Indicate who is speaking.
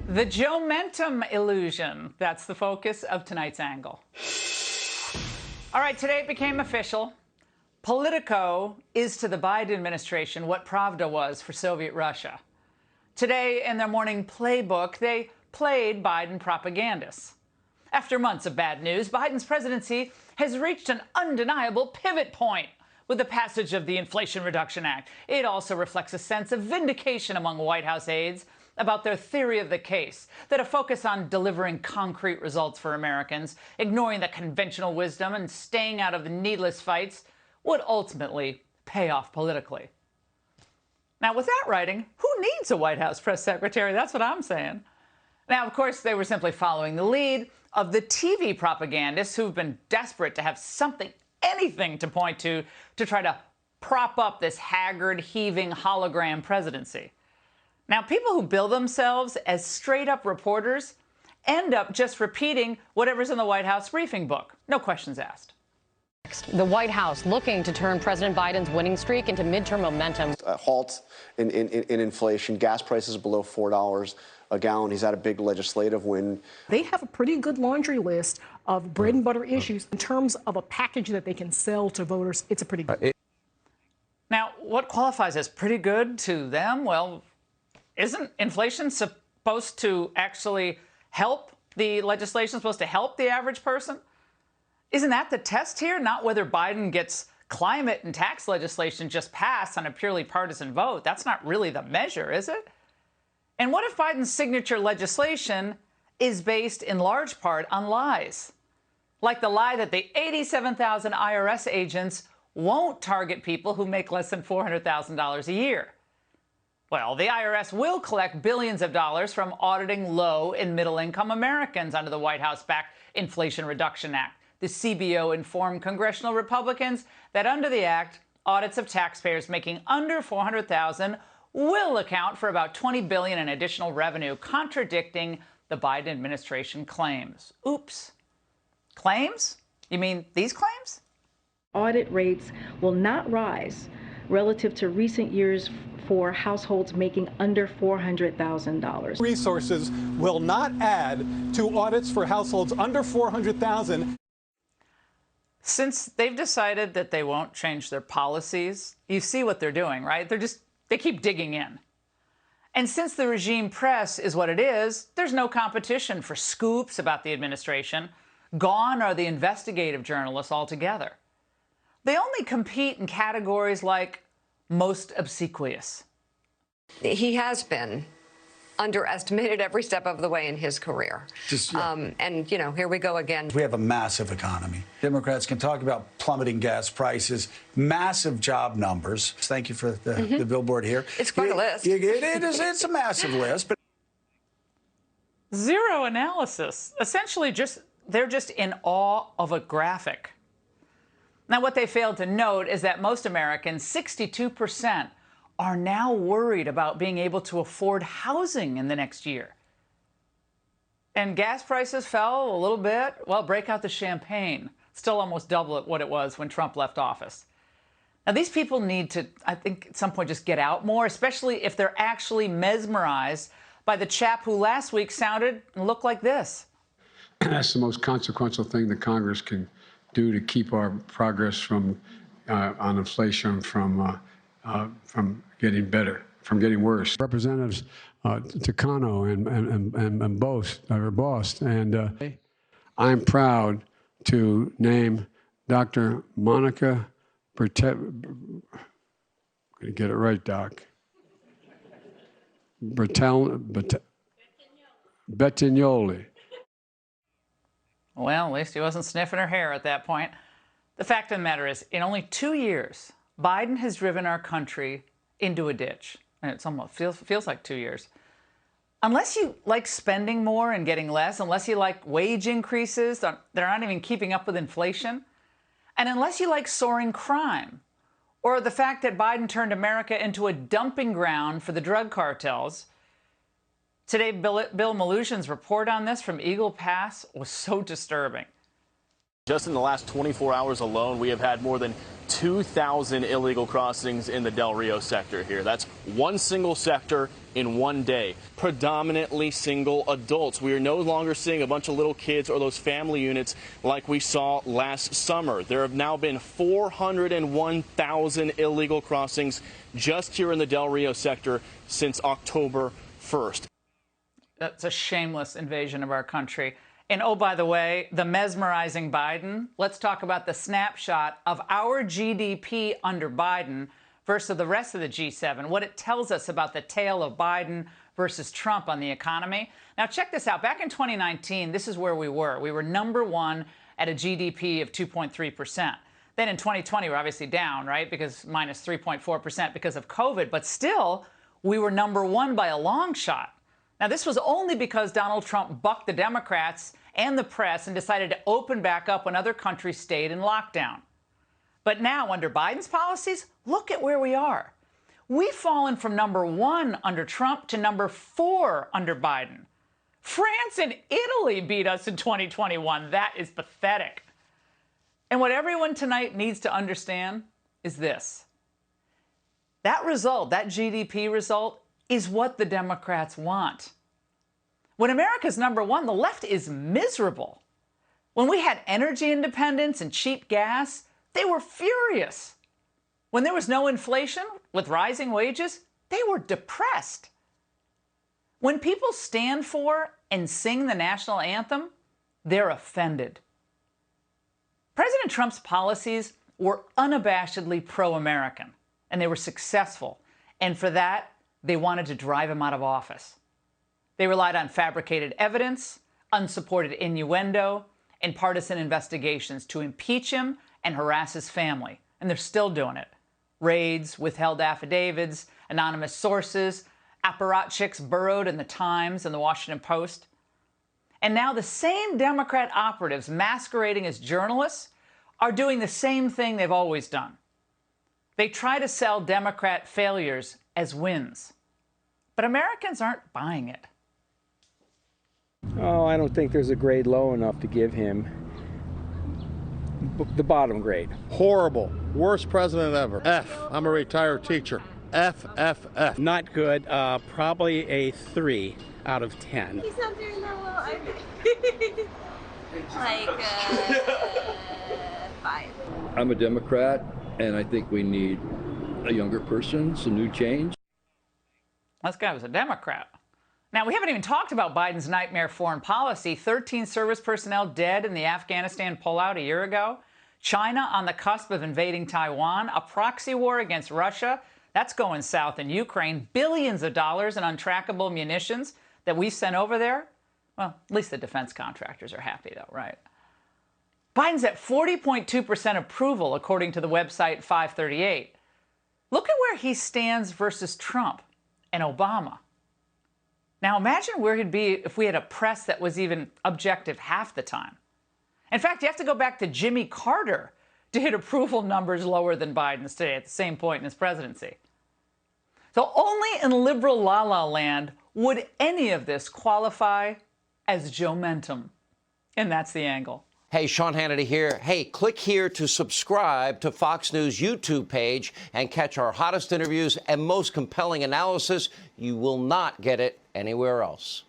Speaker 1: The Joe-mentum illusion. That's the focus of tonight's angle. All right, today it became official. Politico is to the Biden administration what Pravda was for Soviet Russia. Today, in their morning playbook, they played Biden propagandists. After months of bad news, Biden's presidency has reached an undeniable pivot point with the passage of the Inflation Reduction Act. It also reflects a sense of vindication among White House aides about their theory of the case, that a focus on delivering concrete results for Americans, ignoring the conventional wisdom and staying out of the needless fights would ultimately pay off politically. Now, with that writing, who needs a White House press secretary? That's what I'm saying. Now, of course, they were simply following the lead of the TV propagandists who've been desperate to have something, anything to point to try to prop up this haggard, heaving hologram presidency. Now, people who bill themselves as straight-up reporters end up just repeating whatever's in the White House briefing book. No questions asked.
Speaker 2: The White House looking to turn President Biden's winning streak into midterm momentum.
Speaker 3: A halt in inflation, gas prices below $4 a gallon. He's had a big legislative win.
Speaker 4: They have a pretty good laundry list of bread and butter issues. In terms of a package that they can sell to voters, it's a pretty good.
Speaker 1: Now, what qualifies as pretty good to them? Well, isn't inflation supposed to actually help the legislation, supposed to help the average person? Isn't that the test here? Not whether Biden gets climate and tax legislation just passed on a purely partisan vote. That's not really the measure, is it? And what if Biden's signature legislation is based in large part on lies? Like the lie that the 87,000 IRS agents won't target people who make less than $400,000 a year. Well, the IRS will collect billions of dollars from auditing low and middle-income Americans under the White House-backed Inflation Reduction Act. The CBO informed congressional Republicans that under the act, audits of taxpayers making under $400,000 will account for about $20 billion in additional revenue, contradicting the Biden administration claims. Oops. Claims? You mean these claims?
Speaker 5: Audit rates will not rise relative to recent years for households making under $400,000.
Speaker 6: Resources will not add to audits for households under $400,000.
Speaker 1: Since they've decided that they won't change their policies, you see what they're doing, right? They keep digging in. And since the regime press is what it is, there's no competition for scoops about the administration. Gone are the investigative journalists altogether. They only compete in categories like most obsequious.
Speaker 7: He has been underestimated every step of the way in his career. And, you know, here we go again.
Speaker 8: We have a massive economy. Democrats can talk about plummeting gas prices, massive job numbers. Thank you for the billboard here.
Speaker 7: It's quite a list.
Speaker 8: It is. It's a massive list. But
Speaker 1: zero analysis. Essentially, they're just in awe of a graphic. Now, what they failed to note is that most Americans, 62%, are now worried about being able to afford housing in the next year. And gas prices fell a little bit. Well, break out the champagne. Still almost double what it was when Trump left office. Now, these people need to, I think, at some point just get out more, especially if they're actually mesmerized by the chap who last week sounded and looked like this.
Speaker 9: That's the most consequential thing that Congress can do to keep our progress from on inflation from getting better, from getting worse. Representatives Takano and Bost, and I'm proud to name Dr. Monica Bertagnoli. Get it right, Doc. Bertagnoli.
Speaker 1: Well, at least he wasn't sniffing her hair at that point. The fact of the matter is, in only 2 years, Biden has driven our country into a ditch. And it almost feels like 2 years. Unless you like spending more and getting less, unless you like wage increases that are not even keeping up with inflation, and unless you like soaring crime, or the fact that Biden turned America into a dumping ground for the drug cartels. Today, Bill Maloogian's report on this from Eagle Pass was so disturbing.
Speaker 10: Just in the last 24 hours alone, we have had more than 2,000 illegal crossings in the Del Rio sector here. That's one single sector in one day. Predominantly single adults. We are no longer seeing a bunch of little kids or those family units like we saw last summer. There have now been 401,000 illegal crossings just here in the Del Rio sector since October 1st.
Speaker 1: That's a shameless invasion of our country. And oh, by the way, the mesmerizing Biden. Let's talk about the snapshot of our GDP under Biden versus the rest of the G7, what it tells us about the tale of Biden versus Trump on the economy. Now, check this out. Back in 2019, this is where we were. We were number one at a GDP of 2.3%. Then in 2020, we're obviously down, right, because minus 3.4% because of COVID. But still, we were number one by a long shot. Now, this was only because Donald Trump bucked the Democrats and the press and decided to open back up when other countries stayed in lockdown. But now, under Biden's policies, look at where we are. We've fallen from number one under Trump to number 4 under Biden. France and Italy beat us in 2021. That is pathetic. And what everyone tonight needs to understand is this. That result, that GDP result, is what the Democrats want. When America's number one, the left is miserable. When we had energy independence and cheap gas, they were furious. When there was no inflation with rising wages, they were depressed. When people stand for and sing the national anthem, they're offended. President Trump's policies were unabashedly pro-American, and they were successful. And for that, they wanted to drive him out of office. They relied on fabricated evidence, unsupported innuendo, and partisan investigations to impeach him and harass his family. And they're still doing it. Raids, withheld affidavits, anonymous sources, apparatchiks burrowed in the Times and the Washington Post. And now the same Democrat operatives masquerading as journalists are doing the same thing they've always done. They try to sell Democrat failures as wins. But Americans aren't buying it.
Speaker 11: Oh, I don't think there's a grade low enough to give him. The bottom grade.
Speaker 12: Horrible. Worst president ever. F. I'm a retired teacher. F, F, F.
Speaker 11: Not good. Probably a 3 out of 10.
Speaker 13: He's not doing that well either. Like 5.
Speaker 14: I'm a Democrat, and I think we need a younger person, some new change.
Speaker 1: This guy was a Democrat. Now, we haven't even talked about Biden's nightmare foreign policy. 13 service personnel dead in the Afghanistan pullout a year ago. China on the cusp of invading Taiwan. A proxy war against Russia. That's going south in Ukraine. Billions of dollars in untrackable munitions that we've sent over there. Well, at least the defense contractors are happy, though, right? Biden's at 40.2% approval, according to the website 538. Look at where he stands versus Trump and Obama. Now imagine where he'd be if we had a press that was even objective half the time. In fact, you have to go back to Jimmy Carter to hit approval numbers lower than Biden's today at the same point in his presidency. So only in liberal la-la land would any of this qualify as Joe-mentum. And that's the angle.
Speaker 15: Hey, Sean Hannity here. Hey, click here to subscribe to Fox News YouTube page and catch our hottest interviews and most compelling analysis. You will not get it anywhere else.